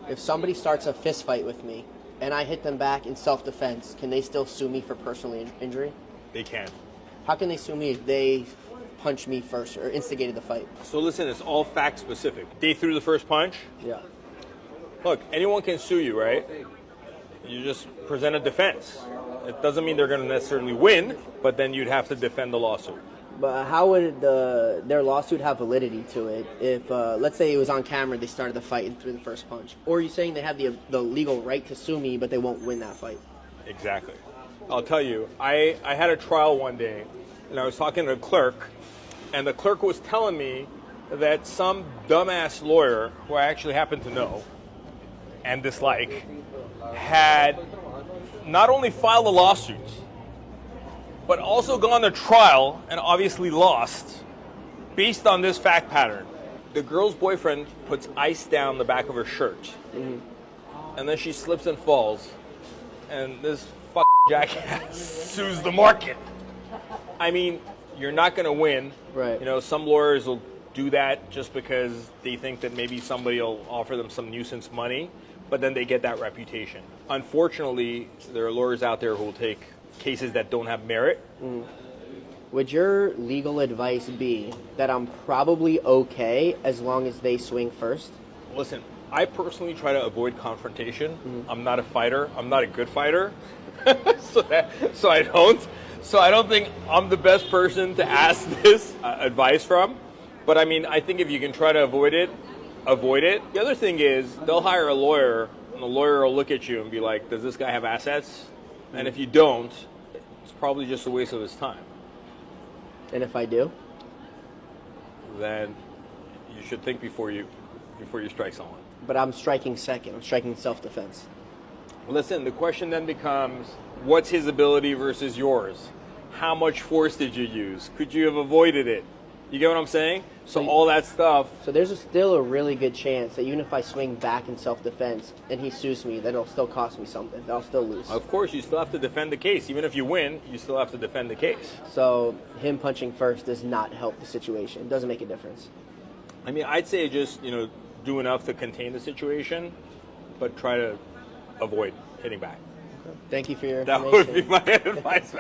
If somebody starts a fist fight with me and I hit them back in self-defense, can they still sue me for personal injury? They can. How can they sue me if they punched me first or instigated the fight? So listen, it's all fact specific. They threw the first punch. Yeah. Look, anyone can sue you, right? You just present a defense. It doesn't mean they're going to necessarily win, but then you'd have to defend the lawsuit. But how would their lawsuit have validity to it if, let's say it was on camera, they started the fight and threw the first punch? Or are you saying they have the legal right to sue me, but they won't win that fight? Exactly. I'll tell you, I had a trial one day, and I was talking to a clerk, and the clerk was telling me that some dumbass lawyer, who I actually happen to know and dislike, had not only filed a lawsuit, but also gone to trial and obviously lost based on this fact pattern. The girl's boyfriend puts ice down the back of her shirt, and then she slips and falls, and this jackass sues the market. I mean, you're not going to win. Right. You know, some lawyers will do that just because they think that maybe somebody will offer them some nuisance money, but then they get that reputation. Unfortunately, there are lawyers out there who will take cases that don't have merit. Would your legal advice be that I'm probably okay as long as they swing first? Listen, I personally try to avoid confrontation. I'm not a fighter. I'm not a good fighter. so I don't think I'm the best person to ask this advice from. But I mean, I think if you can try to avoid it, avoid it. The other thing is, they'll hire a lawyer, and the lawyer will look at you and be like, does this guy have assets? And if you don't, it's probably just a waste of his time. And if I do? Then you should think before you strike someone. But I'm striking second. I'm striking self-defense. Listen, the question then becomes, what's his ability versus yours? How much force did you use? Could you have avoided it? You get what I'm saying? So all that stuff. So there's still a really good chance that even if I swing back in self-defense and he sues me, that it'll still cost me something. I'll still lose. Of course, you still have to defend the case. Even if you win, you still have to defend the case. So him punching first does not help the situation. It doesn't make a difference. I mean, I'd say just, do enough to contain the situation, but try to avoid hitting back. Thank you for your That information. would be my advice.